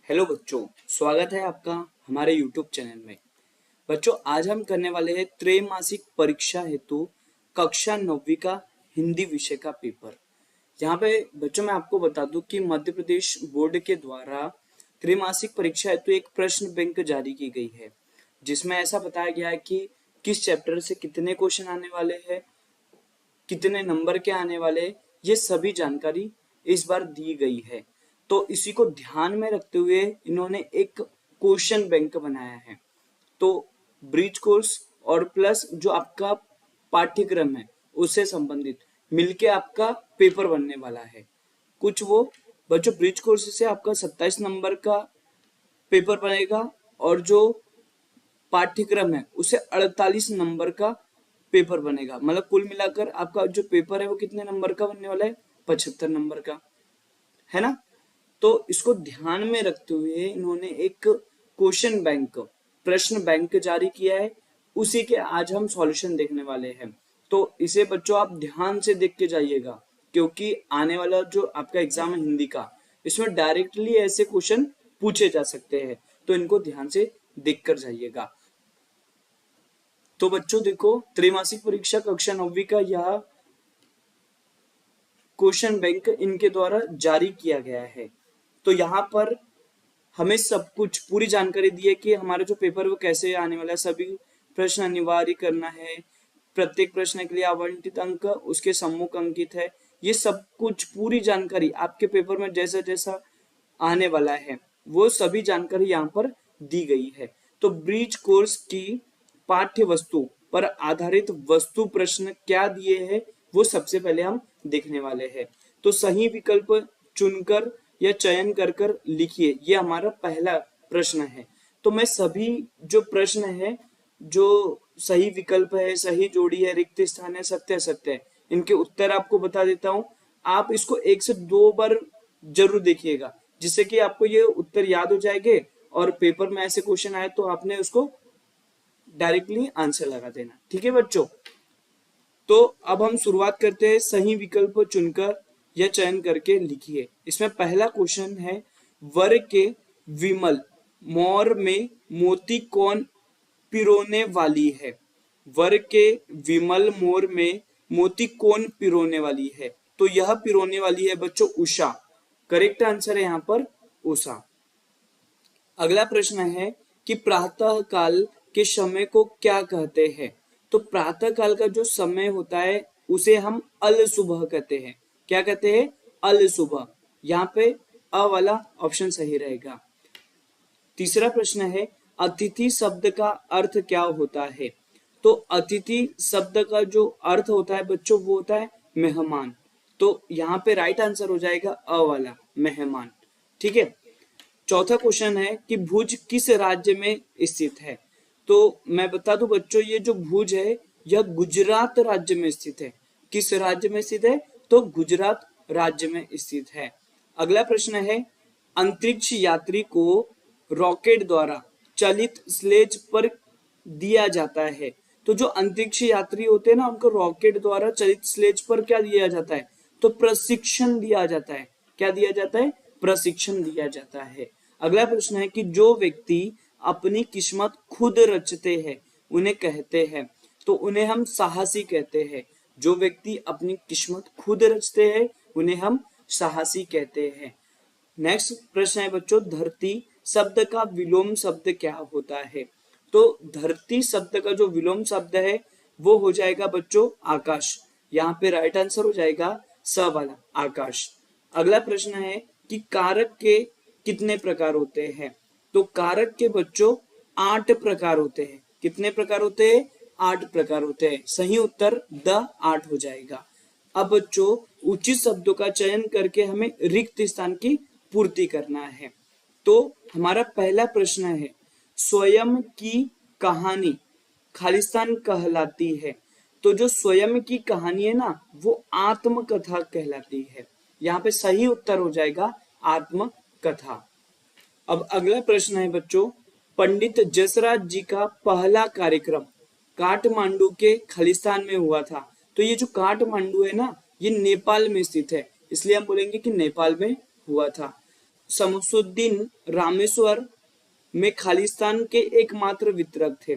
Hello बच्चों, स्वागत है आपका हमारे यूट्यूब चैनल में। बच्चों, आज हम करने वाले हैं त्रैमासिक परीक्षा हेतु कक्षा 9वीं का हिंदी विषय का पेपर। यहाँ पे बच्चों मैं आपको बता दूं कि मध्य प्रदेश बोर्ड के द्वारा त्रैमासिक परीक्षा हेतु एक प्रश्न बैंक जारी की गई है, जिसमें ऐसा बताया गया है कि किस चैप्टर से कितने क्वेश्चन आने वाले हैं, कितने नंबर के आने वाले, ये सभी जानकारी इस बार दी गई है। तो इसी को ध्यान में रखते हुए इन्होंने एक क्वेश्चन बैंक बनाया है। तो ब्रिज कोर्स और प्लस जो आपका पाठ्यक्रम है उससे संबंधित मिलके आपका पेपर बनने वाला है। कुछ वो बच्चों ब्रिज कोर्स से आपका 27 नंबर का पेपर बनेगा और जो पाठ्यक्रम है उसे 48 नंबर का पेपर बनेगा। मतलब कुल मिलाकर आपका जो पेपर है वो कितने नंबर का बनने वाला है? 75 नंबर का, है ना। तो इसको ध्यान में रखते हुए इन्होंने एक क्वेश्चन बैंक, प्रश्न बैंक जारी किया है। उसी के आज हम सॉल्यूशन देखने वाले हैं। तो इसे बच्चों आप ध्यान से देख के जाइएगा, क्योंकि आने वाला जो आपका एग्जाम है हिंदी का, इसमें डायरेक्टली ऐसे क्वेश्चन पूछे जा सकते हैं। तो इनको ध्यान से देख कर जाइएगा। तो बच्चों देखो, त्रैमासिक परीक्षा कक्षा 9वीं का यह क्वेश्चन बैंक इनके द्वारा जारी किया गया है। तो यहाँ पर हमें सब कुछ पूरी जानकारी दी है कि हमारा जो पेपर वो कैसे आने वाला है। सभी प्रश्न अनिवार्य करना है, प्रत्येक प्रश्न के लिए आवंटित अंक उसके सम्मुख अंकित है। ये सब कुछ पूरी जानकारी आपके पेपर में जैसा जैसा आने वाला है वो सभी जानकारी यहाँ पर दी गई है। तो ब्रिज कोर्स की पाठ्य वस्तु पर आधारित वस्तु प्रश्न क्या दिए हैं वो सबसे पहले हम देखने वाले हैं। तो सही विकल्प चुनकर या चयन कर कर लिखिए, ये हमारा पहला प्रश्न है। तो मैं सभी जो प्रश्न है, जो सही विकल्प है, सही जोड़ी है, रिक्त स्थान है, सत्य असत्य है, इनके उत्तर आपको बता देता हूं। आप इसको 1 से 2 बार जरूर देखिएगा, जिससे कि आपको ये उत्तर याद हो जाएंगे और पेपर में ऐसे क्वेश्चन आए तो आपने उसको डायरेक्टली आंसर लगा देना। ठीक है बच्चों। तो अब हम शुरुआत करते हैं। सही विकल्प चुनकर या चयन करके लिखिए। इसमें पहला क्वेश्चन है, वर के विमल मोर में मोती कौन पिरोने वाली है? वर के विमल मोर में मोती कौन पिरोने वाली है? तो यह पिरोने वाली है बच्चों उषा। करेक्ट आंसर है यहाँ पर उषा। अगला प्रश्न है कि प्रातः काल के समय को क्या कहते हैं? तो प्रातः काल का जो समय होता है उसे हम अल सुबह कहते हैं। क्या कहते हैं? अल सुबह। यहाँ पे अ वाला ऑप्शन सही रहेगा। तीसरा प्रश्न है, अतिथि शब्द का अर्थ क्या होता है? तो अतिथि शब्द का जो अर्थ होता है बच्चों वो होता है मेहमान। तो यहाँ पे राइट आंसर हो जाएगा अ वाला, मेहमान। ठीक है। चौथा क्वेश्चन है कि भुज किस राज्य में स्थित है? तो मैं बता दूं बच्चों, ये जो भुज है यह गुजरात राज्य में स्थित है। किस राज्य में स्थित है? तो गुजरात राज्य में स्थित है। अगला प्रश्न है, अंतरिक्ष यात्री को रॉकेट द्वारा चलित स्लेज पर दिया जाता है। तो जो अंतरिक्ष यात्री होते हैं ना, उनको रॉकेट द्वारा चलित स्लेज पर क्या दिया जाता है? तो प्रशिक्षण दिया जाता है। क्या दिया जाता है? प्रशिक्षण दिया जाता है। अगला प्रश्न है कि जो व्यक्ति अपनी किस्मत खुद रचते हैं उन्हें कहते हैं। तो उन्हें हम साहसी कहते हैं। जो व्यक्ति अपनी किस्मत खुद रचते हैं उन्हें हम साहसी कहते हैं। नेक्स्ट प्रश्न है बच्चों, धरती शब्द का विलोम शब्द क्या होता है? तो धरती शब्द का जो विलोम शब्द है वो हो जाएगा बच्चों आकाश। यहाँ पे राइट आंसर हो जाएगा स वाला, आकाश। अगला प्रश्न है कि कारक के कितने प्रकार होते हैं? तो कारक के बच्चों 8 प्रकार होते हैं। कितने प्रकार होते हैं? 8 प्रकार होते हैं। सही उत्तर द 8 हो जाएगा। अब बच्चों उचित शब्दों का चयन करके हमें रिक्त स्थान की पूर्ति करना है। तो हमारा पहला प्रश्न है, स्वयं की कहानी खालिस्तान कहलाती है। तो जो स्वयं की कहानी है ना वो आत्मकथा कहलाती है। यहाँ पे सही उत्तर हो जाएगा आत्मकथा। अब अगला प्रश्न है बच्चों, पंडित जसराज जी का पहला कार्यक्रम काठमांडू के खालिस्तान में हुआ था। तो ये जो काठमांडू है ना ये नेपाल में स्थित है, इसलिए हम बोलेंगे कि नेपाल में हुआ था। शमसुद्दीन रामेश्वर में खालिस्तान के एकमात्र वितरक थे।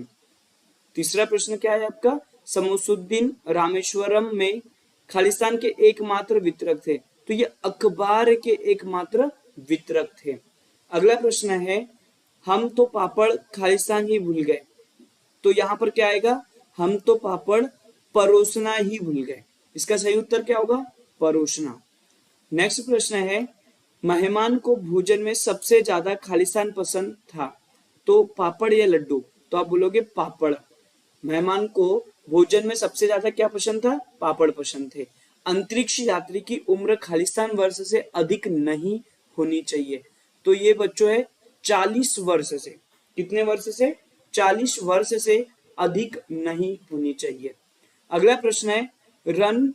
तीसरा प्रश्न क्या है आपका, शमसुद्दीन रामेश्वरम में खालिस्तान के एकमात्र वितरक थे, तो ये अखबार के एकमात्र वितरक थे। अगला प्रश्न है, हम तो पापड़ खालिस्तान ही भूल गए, तो यहाँ पर क्या आएगा, हम तो पापड़ परोसना ही भूल गए। इसका सही उत्तर क्या होगा, परोसना। नेक्स्ट प्रश्न है, मेहमान को भोजन में सबसे ज्यादा खालिस्तान पसंद था, तो पापड़ या लड्डू, तो आप बोलोगे पापड़। मेहमान को भोजन में सबसे ज्यादा क्या पसंद था, पापड़ पसंद थे। अंतरिक्ष यात्री की उम्र खालिस्तान वर्ष से अधिक नहीं होनी चाहिए, तो ये बच्चों है 40 वर्ष से, कितने वर्ष से, 40 वर्ष से अधिक नहीं होनी चाहिए। अगला प्रश्न है, run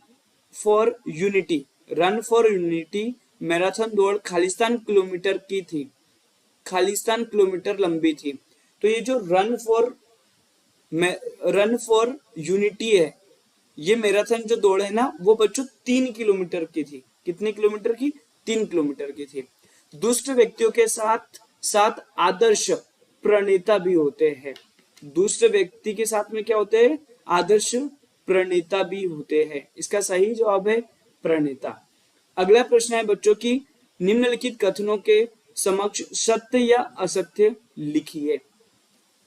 for unity, run for unity marathon दौड़ खालिस्तान किलोमीटर की थी, खालिस्तान किलोमीटर लंबी थी, तो ये जो रन फॉर यूनिटी है, ये मैराथन जो दौड़ है ना, वो बच्चों 3 किलोमीटर की थी। कितने किलोमीटर की, 3 किलोमीटर की थी। दुष्ट व्यक्तियों के साथ साथ आदर्श प्रणेता भी होते हैं। दुष्ट व्यक्ति के साथ में क्या होते हैं, आदर्श प्रणेता भी होते हैं। इसका सही जवाब है प्रणेता। अगला प्रश्न है बच्चों की, निम्नलिखित कथनों के समक्ष सत्य या असत्य लिखिए।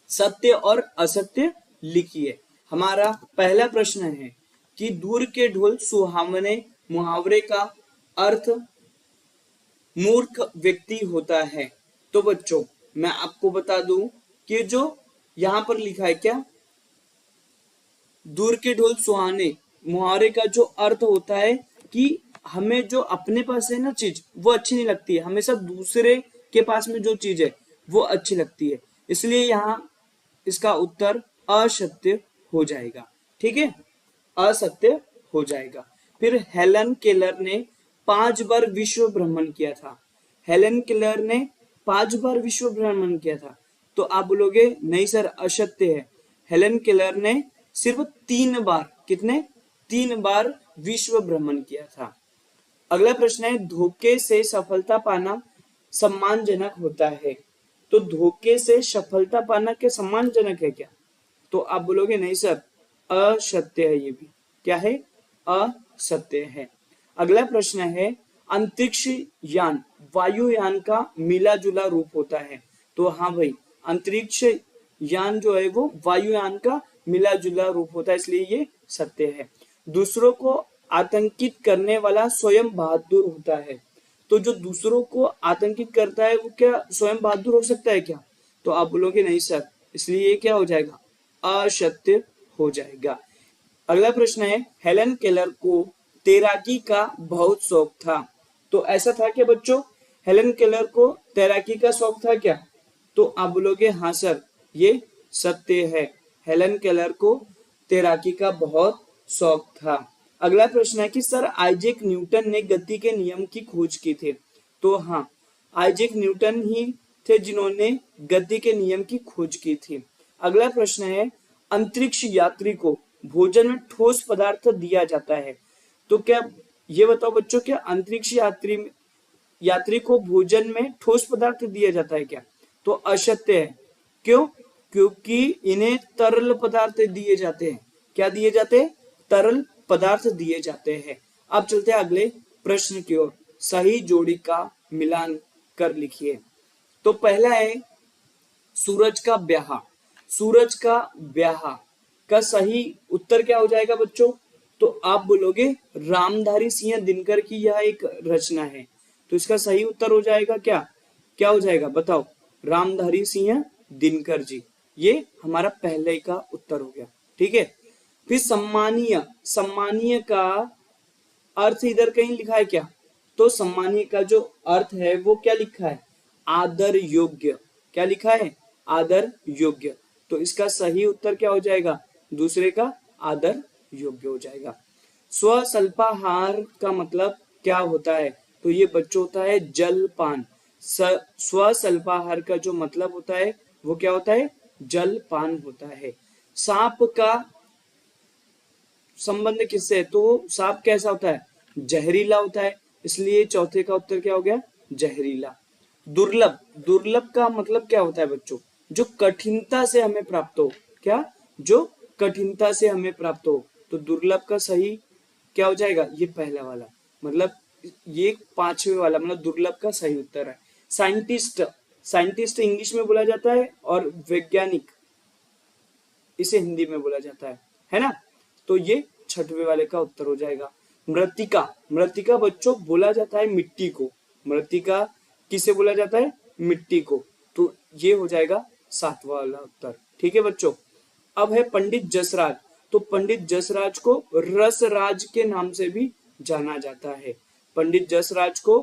सत्य और असत्य लिखिए। हमारा पहला प्रश्न है कि दूर के ढोल सुहावने मुहावरे का अर्थ मूर्ख व्यक्ति होता है। तो बच्चों मैं आपको बता दूं कि जो यहां पर लिखा है क्या, दूर के ढोल सुहाने मुहावरे का जो अर्थ होता है कि हमें जो अपने पास है ना चीज, वो अच्छी नहीं लगती है, हमेशा दूसरे के पास में जो चीज है वो अच्छी लगती है। इसलिए यहाँ इसका उत्तर असत्य हो जाएगा। ठीक है, असत्य हो जाएगा। फिर हेलन केलर ने 5 बार विश्व भ्रमण किया था। हेलन केलर ने 5 बार विश्व भ्रमण किया था, तो आप बोलोगे नहीं सर असत्य है। हेलन केलर ने सिर्फ 3 बार, कितने, 3 बार विश्व भ्रमण किया था। अगला प्रश्न है, धोखे से सफलता पाना सम्मानजनक होता है। तो धोखे से सफलता पाना क्या सम्मानजनक है क्या, तो आप बोलोगे नहीं सर असत्य है, ये भी क्या है, असत्य है। अगला प्रश्न है, अंतरिक्ष यान वायुयान का मिला जुला रूप होता है। तो हाँ भाई, अंतरिक्ष यान जो है वो वायुयान का मिला जुला रूप होता है, इसलिए ये सत्य है। दूसरों को आतंकित करने वाला स्वयं बहादुर होता है। तो जो दूसरों को आतंकित करता है वो क्या स्वयं बहादुर हो सकता है क्या, तो आप बोलोगे नहीं सर, इसलिए ये क्या हो जाएगा, असत्य हो जाएगा। अगला प्रश्न है, हेलन केलर को तैराकी का बहुत शौक था। तो ऐसा था क्या बच्चों, हेलन केलर को तैराकी का शौक था क्या, तो आप बोलोगे हाँ सर ये सत्य है, हेलन केलर को तैराकी का बहुत शौक था। अगला प्रश्न है कि सर आइजैक न्यूटन ने गति के नियम की खोज की थी। तो हाँ, आइजैक न्यूटन ही थे जिन्होंने गति के नियम की खोज की थी। अगला प्रश्न है, अंतरिक्ष यात्री को भोजन में ठोस पदार्थ दिया जाता है। तो क्या ये बताओ बच्चों, क्या अंतरिक्ष यात्री को भोजन में ठोस पदार्थ दिया जाता है क्या, तो असत्य है। क्यों, क्योंकि इन्हें तरल पदार्थ दिए जाते हैं। क्या दिए जाते हैं, तरल पदार्थ दिए जाते हैं। अब चलते हैं अगले प्रश्न की ओर, सही जोड़ी का मिलान कर लिखिए। तो पहला है सूरज का ब्याह। सूरज का ब्याह का सही उत्तर क्या हो जाएगा बच्चों, तो आप बोलोगे रामधारी सिंह दिनकर की यह एक रचना है। तो इसका सही उत्तर हो जाएगा क्या, क्या हो जाएगा बताओ, रामधारी सिंह दिनकर जी। ये हमारा पहले का उत्तर हो गया। ठीक है, फिर सम्मानीय, सम्मानीय का अर्थ इधर कहीं लिखा है क्या, तो सम्मानीय का जो अर्थ है वो क्या लिखा है, आदर योग्य। क्या लिखा है, आदर योग्य। तो इसका सही उत्तर क्या हो जाएगा, दूसरे का आदर योग्य हो जाएगा। स्वल्पाहार का मतलब क्या होता है, तो ये बच्चों होता है जलपान। स्वल्पाहार का जो मतलब होता है वो क्या होता है, जलपान होता है। सांप का संबंध किससे है, तो सांप कैसा होता है, जहरीला होता है, इसलिए चौथे का उत्तर क्या हो गया, जहरीला। दुर्लभ, दुर्लभ का मतलब क्या होता है बच्चों? जो कठिनता से हमें प्राप्त हो। क्या? जो कठिनता से हमें प्राप्त हो। तो दुर्लभ का सही क्या हो जाएगा? ये पहला वाला, मतलब ये पांचवे वाला, मतलब दुर्लभ का सही उत्तर है। साइंटिस्ट, साइंटिस्ट इंग्लिश में बोला जाता है और वैज्ञानिक इसे हिंदी में बोला जाता है ना? तो ये छठवें वाले का उत्तर हो जाएगा। मृत्तिका, मृत्तिका बच्चों बोला जाता है मिट्टी को। मृत्तिका किसे बोला जाता है? मिट्टी को। तो ये हो जाएगा सातवां वाला उत्तर। ठीक है बच्चों। अब है पंडित जसराज। तो पंडित जसराज को रसराज के नाम से भी जाना जाता है। पंडित जसराज को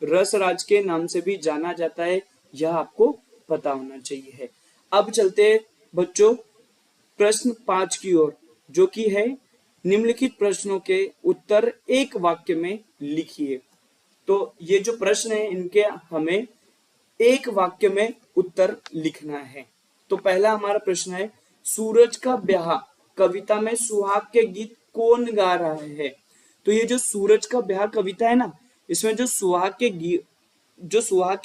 रसराज के नाम से भी जाना जाता है, यह आपको पता होना चाहिए है। अब चलते हैं बच्चों प्रश्न 5 की ओर, जो कि है निम्नलिखित प्रश्नों के उत्तर एक वाक्य में लिखिए। तो ये जो प्रश्न है इनके हमें एक वाक्य में उत्तर लिखना है। तो पहला हमारा प्रश्न है, सूरज का ब्याह कविता में सुहाग के गीत कौन गा रहा है? तो ये जो सूरज का ब्याह कविता है ना, इसमें जो सुहाग के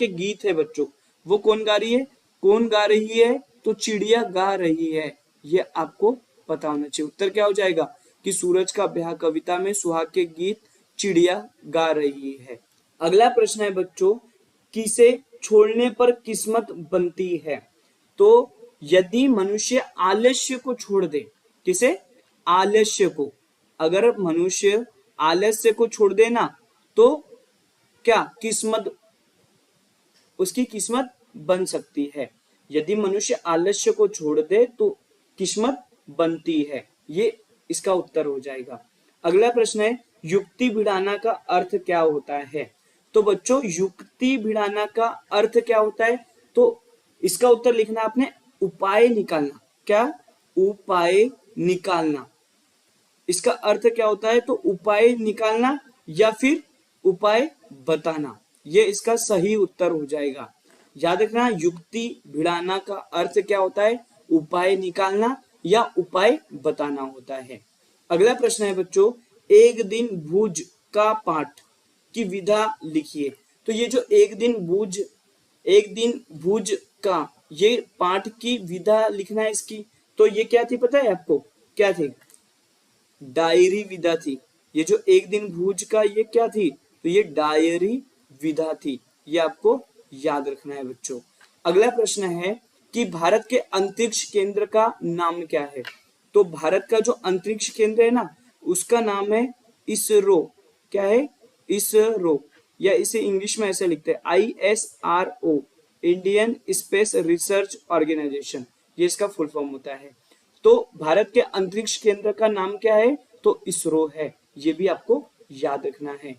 गीत है बच्चों, वो कौन गा रही है? कौन गा रही है? तो चिड़िया गा रही है। ये आपको पता होना चाहिए। उत्तर क्या हो जाएगा कि सूरज का ब्याह कविता में सुहाग के गीत चिड़िया गा रही है। अगला प्रश्न है बच्चों, किसे छोड़ने पर किस्मत बनती है? तो यदि मनुष्य आलस्य को छोड़ दे, किसे? आलस्य को। अगर मनुष्य आलस्य को छोड़ दे ना, तो क्या किस्मत, उसकी किस्मत बन सकती है। यदि मनुष्य आलस्य को छोड़ दे तो किस्मत बनती है। ये इसका उत्तर हो जाएगा। अगला प्रश्न है, युक्ति भिड़ाना का अर्थ क्या होता है? तो बच्चों युक्ति भिड़ाना का अर्थ क्या होता है? तो इसका उत्तर लिखना आपने उपाय निकालना। क्या? उपाय निकालना। इसका अर्थ क्या होता है? तो उपाय निकालना या फिर उपाय बताना। ये इसका सही उत्तर हो जाएगा। याद रखना, युक्ति भिड़ाना का अर्थ क्या होता है? उपाय निकालना या उपाय बताना होता है। अगला प्रश्न है बच्चों, एक दिन भुज का पाठ की विधा लिखिए। तो ये जो एक दिन भुज का ये पाठ की विधा लिखना है इसकी, तो ये क्या थी पता है आपको? क्या थी? डायरी विधा थी। ये जो एक दिन भुज का ये क्या थी? तो ये डायरी विधा थी। ये आपको याद रखना है बच्चों। अगला प्रश्न है कि भारत के अंतरिक्ष केंद्र का नाम क्या है? तो भारत का जो अंतरिक्ष केंद्र है ना, उसका नाम है इसरो। क्या है? इसरो, या इसे इंग्लिश में ऐसे लिखते हैं ISRO, Indian Space Research Organisation. ये इसका फुल फॉर्म होता है। तो भारत के अंतरिक्ष केंद्र का नाम क्या है? तो इसरो है। ये भी आपको याद रखना है।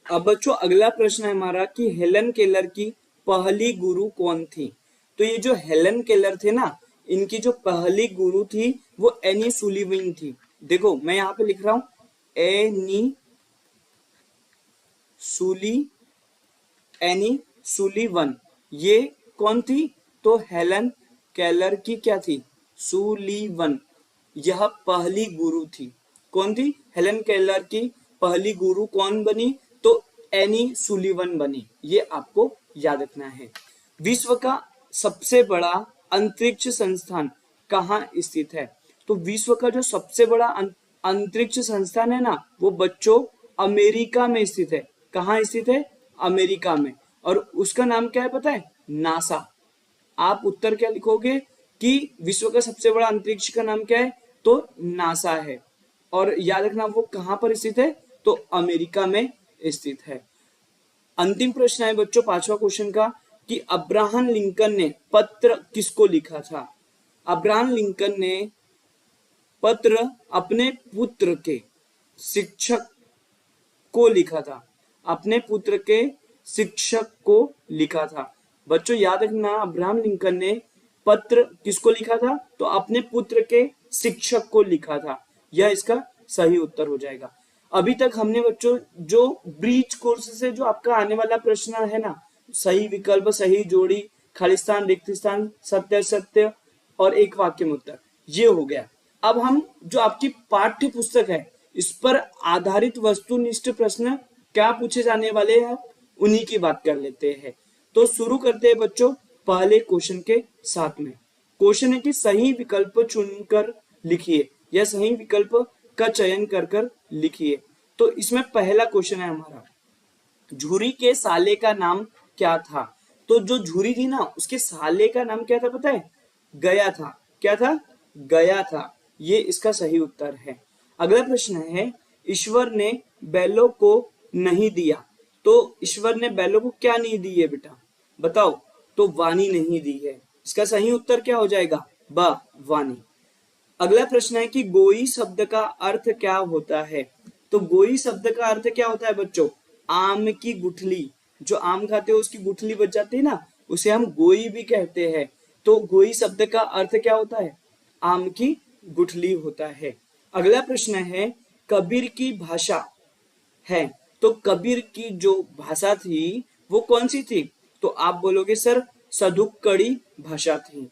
अब बच्चों अगला प्रश्न है हमारा कि हेलन केलर की पहली गुरु कौन थी? तो ये जो हेलन केलर थे ना, इनकी जो पहली गुरु थी वो एनी सुलिवन थी। देखो मैं यहाँ पे लिख रहा हूं एनी सुलिवन। ये कौन थी? तो हेलन केलर की क्या थी? सुलिवन। यह पहली गुरु थी। कौन थी? हेलन केलर की पहली गुरु कौन बनी? तो एनी सुलिवन बनी। ये आपको याद रखना है। विश्व का सबसे बड़ा अंतरिक्ष संस्थान कहाँ स्थित है? तो विश्व का जो सबसे बड़ा अंतरिक्ष संस्थान है ना, वो बच्चों अमेरिका में स्थित है। कहाँ स्थित है? अमेरिका में। और उसका नाम क्या है पता है? नासा। आप उत्तर क्या लिखोगे कि विश्व का सबसे बड़ा अंतरिक्ष का नाम क्या है? तो नासा है। और याद रखना वो कहां पर स्थित है? तो अमेरिका में स्थित है। अंतिम प्रश्न है बच्चों पांचवा क्वेश्चन का कि अब्राहम लिंकन ने पत्र किसको लिखा था? अब्राहम लिंकन ने पत्र अपने पुत्र के शिक्षक को लिखा था। अपने पुत्र के शिक्षक को लिखा था। बच्चों याद रखना, अब्राहम लिंकन ने पत्र किसको लिखा था? तो अपने पुत्र के शिक्षक को लिखा था। यह इसका सही उत्तर हो जाएगा। अभी तक हमने बच्चों जो ब्रीच कोर्स से जो आपका आने वाला प्रश्न है ना, सही विकल्प, सही जोड़ी, खालिस्तान, रिक्त स्थान, सत्य सत्य और एक वाक्य में उत्तर, ये हो गया। अब हम जो आपकी पाठ्य पुस्तक है इस पर आधारित वस्तुनिष्ठ प्रश्न क्या पूछे जाने वाले हैं उन्हीं की बात कर लेते हैं। तो शुरू करते हैं बच्चों पहले क्वेश्चन के साथ में। क्वेश्चन है कि सही विकल्प चुनकर लिखिए या सही विकल्प का चयन कर कर लिखिए। तो इसमें पहला क्वेश्चन है हमारा, झूरी के साले का नाम क्या था? तो जो झूरी थी ना उसके साले का नाम क्या था पता है? गया था। क्या था? गया था। ये इसका सही उत्तर है। अगला प्रश्न है, ईश्वर ने बैलों को नहीं दिया। तो ईश्वर ने बैलों को क्या नहीं दी है बेटा? बताओ। तो वाणी नहीं दी है। इसका सही उत्तर क्या हो जाएगा? ब, वाणी। अगला प्रश्न है कि गोई शब्द का अर्थ क्या होता है? तो गोई शब्द का अर्थ क्या होता है बच्चों? आम की गुठली। जो आम खाते हो उसकी गुठली बच जाती है ना, उसे हम गोई भी कहते हैं। तो गोई शब्द का अर्थ क्या होता है? आम की गुठली होता है। अगला प्रश्न है, कबीर की भाषा है। तो कबीर की जो भाषा थी वो कौन सी थी? तो आप बोलोगे सर सदुक्कड़ी भाषा थी।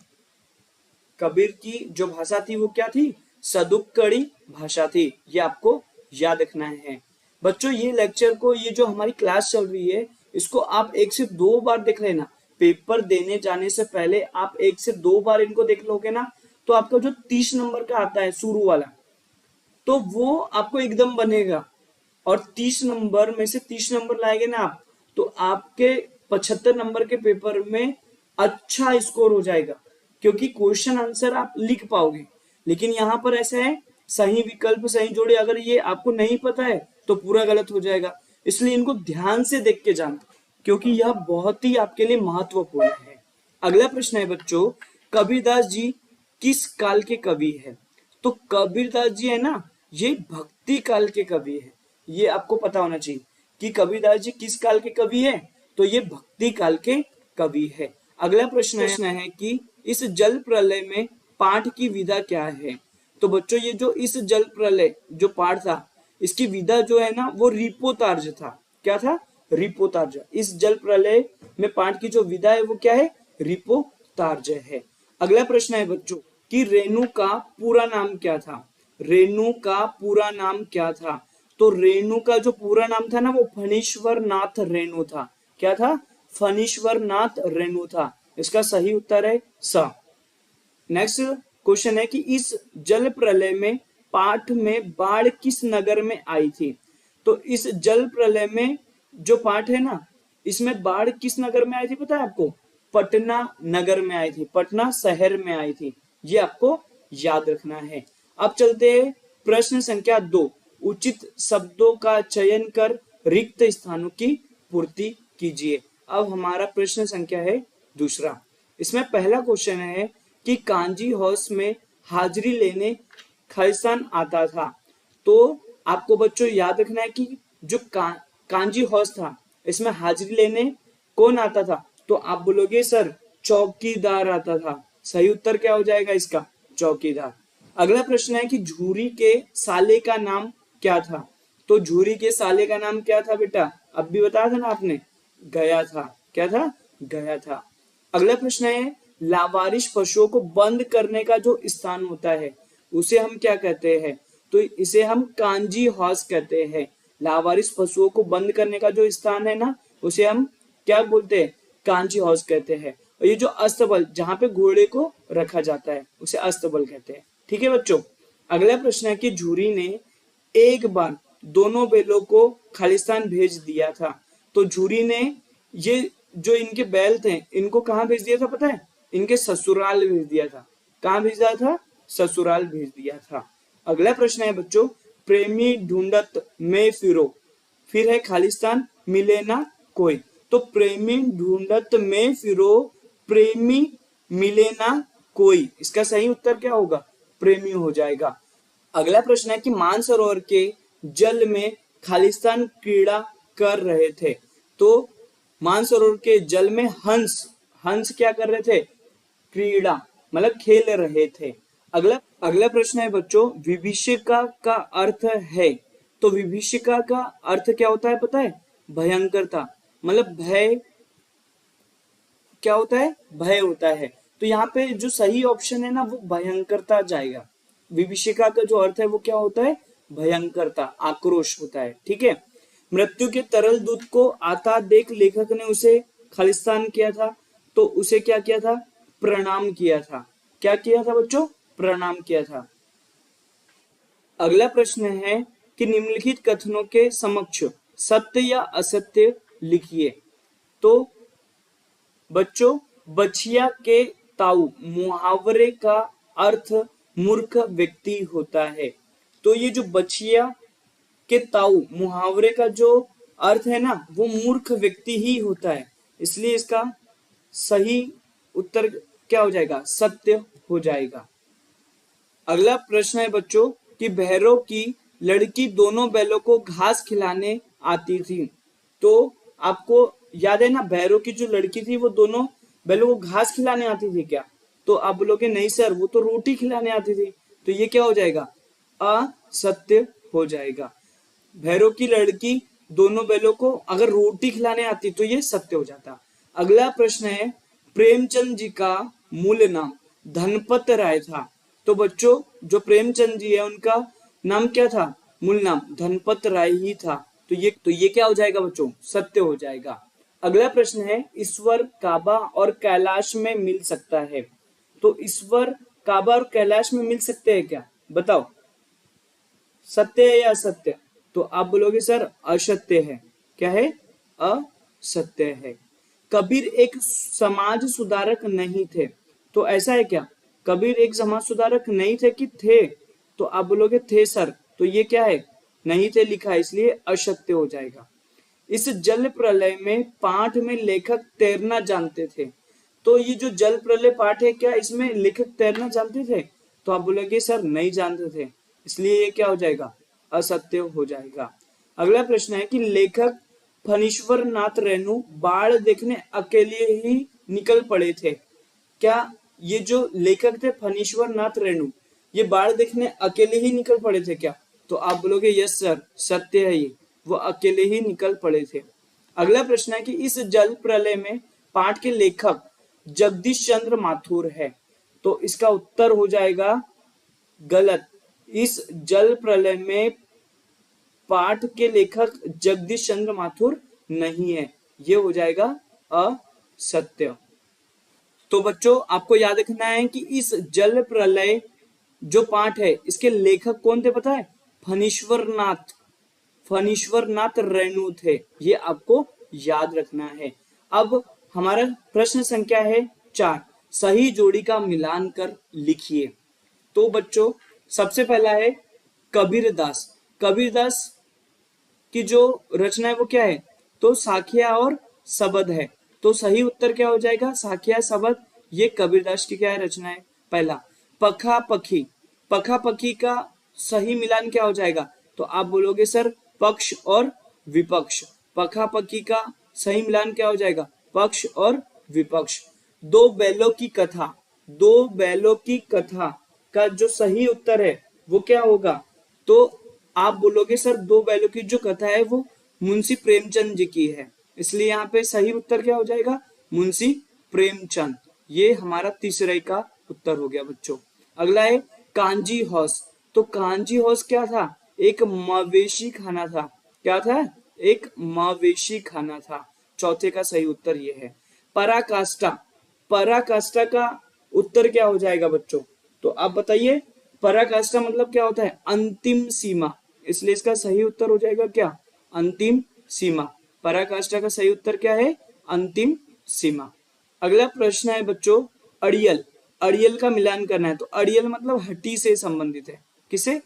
कबीर की जो भाषा थी वो क्या थी? सदुक्कड़ी भाषा थी। ये आपको याद रखना है बच्चों। ये लेक्चर को, ये जो हमारी क्लास चल रही है, इसको आप 1 से 2 बार देख लेना। पेपर देने जाने से पहले आप 1 से 2 बार इनको देख लोगे ना, तो आपका जो 30 नंबर का आता है शुरू वाला, तो वो आपको एकदम बनेगा। और 30 नंबर में से 30 नंबर लाएंगे ना आप, तो आपके 75 नंबर के पेपर में अच्छा स्कोर हो जाएगा, क्योंकि क्वेश्चन आंसर आप लिख पाओगे। लेकिन यहाँ पर ऐसा है, सही विकल्प सही जोड़े, अगर ये आपको नहीं पता है तो पूरा गलत हो जाएगा। इसलिए इनको ध्यान से देख के जाना, क्योंकि यह बहुत ही आपके लिए महत्वपूर्ण है। अगला प्रश्न है बच्चों, कबीरदास जी किस काल के कवि है? तो कबीरदास जी है ना, ये भक्ति काल के कवि है। ये आपको पता होना चाहिए कि कबीरदास जी किस काल के कवि है। तो ये भक्ति काल के कवि है। अगला प्रश्न है कि इस जल प्रलय में पाठ की विधा क्या है? तो बच्चों ये जो इस जल प्रलय जो पाठ था, इसकी विधा जो है ना वो रिपोतार्ज था। क्या था? रिपोतार्ज। इस जल प्रलय में पाठ की जो विधा है वो क्या है? रिपोतार्ज है। अगला प्रश्न है बच्चों कि रेणु का पूरा नाम क्या था? रेणु का पूरा नाम क्या था? तो रेणु का जो पूरा नाम था ना वो फणीश्वर नाथ रेणु था। क्या था? फणीश्वर नाथ रेणु था। इसका सही उत्तर है स। नेक्स्ट क्वेश्चन है कि इस जल प्रलय में पाठ में बाढ़ किस नगर में आई थी? तो इस जल प्रलय में जो पाठ है ना, इसमें बाढ़ किस नगर में आई थी पता है आपको? पटना नगर में आई थी, पटना शहर में आई थी। ये आपको याद रखना है। अब चलते हैं प्रश्न संख्या 2, उचित शब्दों का चयन कर रिक्त स्थानों की पूर्ति कीजिए। अब हमारा प्रश्न संख्या है दूसरा। इसमें पहला क्वेश्चन है कि कांजी हाउस में हाजिरी लेने खालिस्तान आता था। तो आपको बच्चों याद रखना है कि जो कांजी हाउस था, इसमें हाजिरी लेने कौन आता था? तो आप बोलोगे सर चौकीदार आता था। सही उत्तर क्या हो जाएगा इसका? चौकीदार। अगला प्रश्न है कि झूरी के साले का नाम क्या था? तो झूरी के साले का नाम क्या था बेटा? अब भी बताया था ना आपने, गया था। क्या था? गया था। अगला प्रश्न है, लावारिश पशुओं को बंद करने का जो स्थान होता है उसे हम क्या कहते हैं? तो इसे हम कांजी हाउस कहते हैं। लावारिश पशुओं को बंद करने का जो स्थान है ना, उसे हम क्या बोलते हैं? कांजी हाउस कहते हैं। और ये जो अस्तबल जहां पे घोड़े को रखा जाता है उसे अस्तबल कहते हैं। ठीक है बच्चों। अगला प्रश्न है कि झूरी ने एक बार दोनों बैलों को खालिस्तान भेज दिया था। तो झूरी ने ये जो इनके बैल थे इनको कहाँ भेज दिया था पता है? इनके ससुराल भेज दिया था। कहाँ भेज दिया था? ससुराल भेज दिया था। अगला प्रश्न है बच्चों, प्रेमी ढूंढत में फिरो, फिर है खालिस्तान मिले ना कोई। तो प्रेमी ढूंढत में फिरो, प्रेमी मिले ना कोई। इसका सही उत्तर क्या होगा? प्रेमी हो जाएगा। अगला प्रश्न है कि मानसरोवर के जल में खालिस्तान क्रीड़ा कर रहे थे। तो मानसरोवर के जल में हंस क्या कर रहे थे? क्रीड़ा मतलब खेल रहे थे। अगला प्रश्न है बच्चों, विभीषिका का अर्थ है। तो विभीषिका का अर्थ क्या होता है पता है? भयंकरता, मतलब भय। क्या होता है? भय होता है। तो यहाँ पे जो सही ऑप्शन है ना वो भयंकरता जाएगा। विभीषिका का जो अर्थ है वो क्या होता है? भयंकरता, आक्रोश होता है। ठीक है। मृत्यु के तरल दूत को आता देख लेखक ने उसे खालिस्तान किया था, तो उसे क्या किया था? प्रणाम किया था। क्या किया था बच्चों? प्रणाम किया था। अगला प्रश्न है कि निम्नलिखित कथनों के समक्ष सत्य या असत्य लिखिए। तो बच्चों, बछिया के ताऊ मुहावरे का अर्थ मूर्ख व्यक्ति होता है। तो ये जो बछिया के ताऊ मुहावरे का जो अर्थ है ना, वो मूर्ख व्यक्ति ही होता है, इसलिए इसका सही उत्तर क्या हो जाएगा? सत्य हो जाएगा। अगला प्रश्न है बच्चों कि भैरव की लड़की दोनों बैलों को घास खिलाने आती थी। तो आपको याद है ना, भैरव की जो लड़की थी वो दोनों बैलों को घास खिलाने आती थी क्या? तो आप बोलोगे नहीं सर, वो तो रोटी खिलाने आती थी। तो ये क्या हो जाएगा? असत्य हो जाएगा। भैरव की लड़की दोनों बैलों को अगर रोटी खिलाने आती तो ये सत्य हो जाता। अगला प्रश्न है, प्रेमचंद जी का मूल नाम धनपत राय था। तो बच्चों, जो प्रेमचंद जी है उनका नाम क्या था? मूल नाम धनपत राय ही था। तो ये क्या हो जाएगा बच्चों? सत्य हो जाएगा। अगला प्रश्न है, ईश्वर काबा और कैलाश में मिल सकता है। तो ईश्वर काबा और कैलाश में मिल सकते हैं क्या? बताओ, सत्य है या असत्य? तो आप बोलोगे सर असत्य है। क्या है? असत्य है। कबीर एक समाज सुधारक नहीं थे। तो ऐसा है क्या? कबीर एक समाज सुधारक नहीं थे कि थे? तो आप बोलोगे थे सर। तो ये क्या है? नहीं थे लिखा है, इसलिए असत्य हो जाएगा। इस जल प्रलय में पाठ में लेखक तैरना जानते थे। तो ये जो जल प्रलय पाठ है, क्या इसमें लेखक तैरना जानते थे? तो आप बोलोगे सर नहीं जानते थे, इसलिए ये क्या हो जाएगा? असत्य हो जाएगा। अगला प्रश्न है कि लेखक फणीश्वर नाथ रेणु बाढ़ देखने अकेले ही निकल पड़े थे। क्या ये जो लेखक थे फणीश्वर नाथ रेणु, ये बाढ़ देखने अकेले ही निकल पड़े थे क्या? तो आप बोलोगे यस सर, सत्य है ये, वो अकेले ही निकल पड़े थे। अगला प्रश्न है कि इस जल प्रलय में पाठ के लेखक जगदीश चंद्र माथुर है। तो इसका उत्तर हो जाएगा गलत। इस जल प्रलय में पाठ के लेखक जगदीश चंद्र माथुर नहीं है, ये हो जाएगा असत्य। तो बच्चों, आपको याद रखना है कि इस जल प्रलय जो पाठ है, इसके लेखक कौन थे पता है? फणीश्वर नाथ रेणु थे। ये आपको याद रखना है। अब हमारा प्रश्न संख्या है 4, सही जोड़ी का मिलान कर लिखिए। तो बच्चों, सबसे पहला है कबीरदास। कबीरदास की जो रचना है वो क्या है? तो साखिया और सबद है। तो सही उत्तर क्या हो जाएगा? साखिया सबद, ये कबीरदास की क्या है? रचना है। पहला पखा पखी, पखा पखी का सही मिलान क्या हो जाएगा? तो आप बोलोगे सर पक्ष और विपक्ष। पखा पखी का सही मिलान क्या हो जाएगा? पक्ष और विपक्ष। दो बैलों की कथा, दो बैलों की कथा का जो सही उत्तर है वो क्या होगा? तो आप बोलोगे सर दो बैलों की जो कथा है वो मुंशी प्रेमचंद जी की है, इसलिए यहाँ पे सही उत्तर क्या हो जाएगा? मुंशी प्रेमचंद। ये हमारा तीसरे का उत्तर हो गया बच्चों। अगला है कांजी हौस। तो कांजी हौस क्या था? एक मवेशी खाना था। क्या था? एक मवेशी खाना था। चौथे का सही उत्तर ये है। पराकाष्ठा, पराकाष्ठा का उत्तर क्या हो जाएगा बच्चों? तो आप बताइए, पराकाष्ठा मतलब क्या होता है? अंतिम सीमा, इसलिए इसका सही उत्तर हो जाएगा क्या? अंतिम सीमा। पराकाष्ठा का सही उत्तर क्या है? अंतिम सीमा। अगला प्रश्न है बच्चों अड़ियल। अड़ियल का मिलान करना है। तो अड़ियल मतलब हड्डी से संबंधित है। किसे?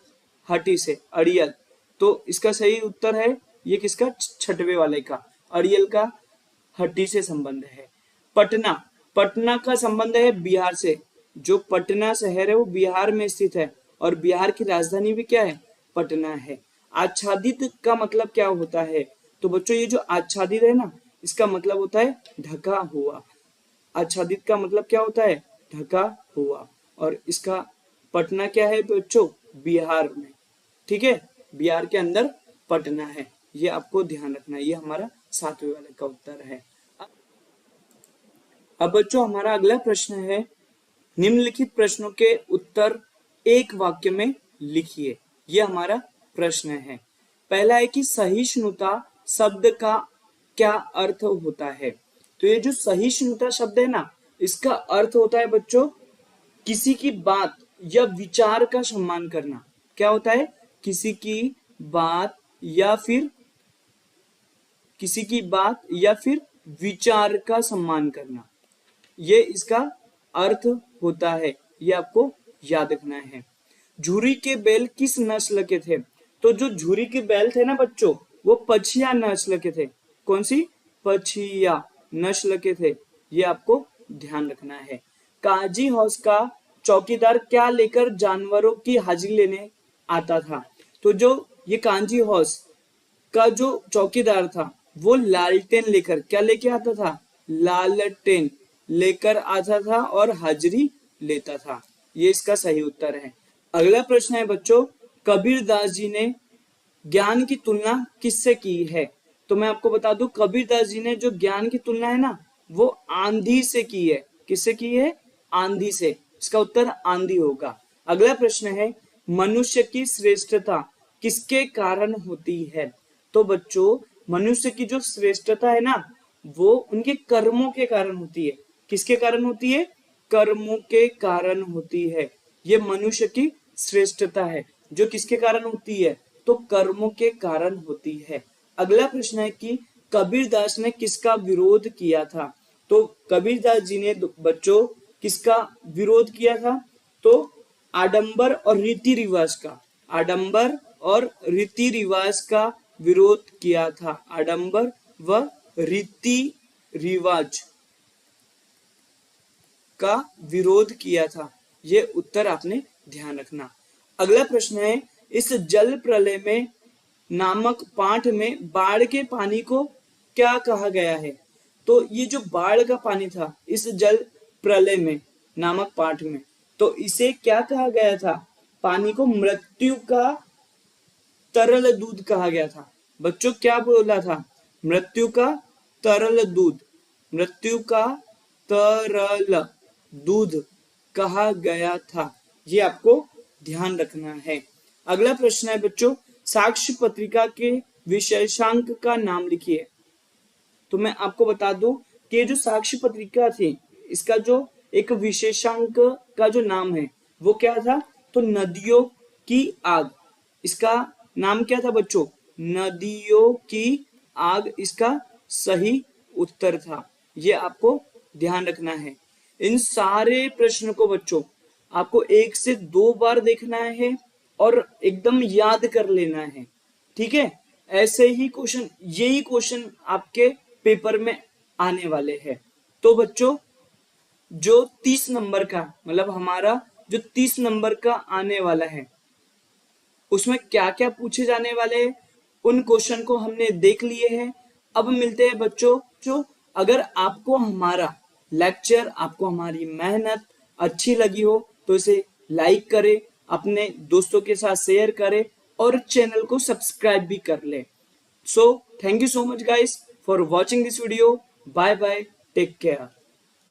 हड्डी से, अड़ियल। तो इसका सही उत्तर है ये किसका? छठवे वाले का। अड़ियल का हड्डी से संबंध है। पटना, पटना का संबंध है बिहार से। जो पटना शहर है वो बिहार में स्थित है और बिहार की राजधानी भी क्या है? पटना है। आच्छादित का मतलब क्या होता है? तो बच्चों, ये जो आच्छादित है ना, इसका मतलब होता है ढका हुआ। आच्छादित का मतलब क्या होता है? ढका हुआ। और इसका पटना क्या है बच्चों? बिहार में। ठीक है, बिहार के अंदर पटना है, ये आपको ध्यान रखना है। ये हमारा 7वें वाले का उत्तर है। अब बच्चों, हमारा अगला प्रश्न है, निम्नलिखित प्रश्नों के उत्तर एक वाक्य में लिखिए। ये हमारा प्रश्न है। पहला है कि सहिष्णुता शब्द का क्या अर्थ होता है? तो ये जो सहिष्णुता शब्द है ना, इसका अर्थ होता है बच्चों किसी की बात या विचार का सम्मान करना। क्या होता है? किसी की बात या फिर विचार का सम्मान करना, ये इसका अर्थ होता है। ये आपको याद रखना है। झुर्री के बैल किस नस्ल के थे? तो जो झुर्री के बैल थे ना बच्चों, वो पछिया नस्ल के थे। कौन सी? पछिया नस्ल के थे। ये आपको ध्यान रखना है। काजी हौस का चौकीदार क्या लेकर जानवरों की हाजिरी लेने आता था? तो जो ये कांजी हौस का जो चौकीदार था, वो लालटेन लेकर, क्या लेके आता था? लालटेन लेकर आता था और हाजिरी लेता था। ये इसका सही उत्तर है। अगला प्रश्न है बच्चों, कबीरदास जी ने ज्ञान की तुलना किससे की है? तो मैं आपको बता दूं, कबीरदास जी ने जो ज्ञान की तुलना है ना, वो आंधी से की है। किससे की है? आंधी से। इसका उत्तर आंधी होगा। अगला प्रश्न है, मनुष्य की श्रेष्ठता किसके कारण होती है? तो बच्चों, मनुष्य की जो श्रेष्ठता है ना, वो उनके कर्मों के कारण होती है। किसके कारण होती है? कर्मों के कारण होती है। ये मनुष्य की श्रेष्ठता है जो किसके कारण होती है? तो कर्मों के कारण होती है। अगला प्रश्न है कि कबीरदास ने किसका विरोध किया था? तो कबीरदास जी ने बच्चों किसका विरोध किया था? तो आडंबर और रीति रिवाज का। आडंबर और रीति रिवाज का विरोध किया था। आडंबर व रीति रिवाज का विरोध किया था। ये उत्तर आपने ध्यान रखना। अगला प्रश्न है, इस जल प्रलय में नामक पाठ में बाढ़ के पानी को क्या कहा गया है? तो ये जो बाढ़ का पानी था इस जल प्रलय में नामक पाठ में, तो इसे क्या कहा गया था? पानी को मृत्यु का तरल दूध कहा गया था। बच्चों क्या बोला था? मृत्यु का तरल दूध। मृत्यु का तरल दूध कहा गया था। ये आपको ध्यान रखना है। अगला प्रश्न है बच्चों, साक्ष्य पत्रिका के विशेषांक का नाम लिखिए। तो मैं आपको बता दूं कि ये जो साक्ष्य पत्रिका थी, इसका जो एक विशेषांक का जो नाम है वो क्या था? तो नदियों की आग। इसका नाम क्या था बच्चों? नदियों की आग इसका सही उत्तर था। ये आपको ध्यान रखना है। इन सारे प्रश्न को बच्चों आपको 1 से 2 बार देखना है और एकदम याद कर लेना है। ठीक है? ऐसे ही क्वेश्चन, यही क्वेश्चन आपके पेपर में आने वाले हैं। तो बच्चों, जो 30 नंबर का, मतलब हमारा जो 30 नंबर का आने वाला है, उसमें क्या क्या पूछे जाने वाले हैं, उन क्वेश्चन को हमने देख लिए हैं। अब मिलते हैं बच्चों। जो अगर आपको हमारा लेक्चर, आपको हमारी मेहनत अच्छी लगी हो तो इसे लाइक करें, अपने दोस्तों के साथ शेयर करें और चैनल को सब्सक्राइब भी कर लें। So thank you so much guys for watching this video. Bye bye, take care.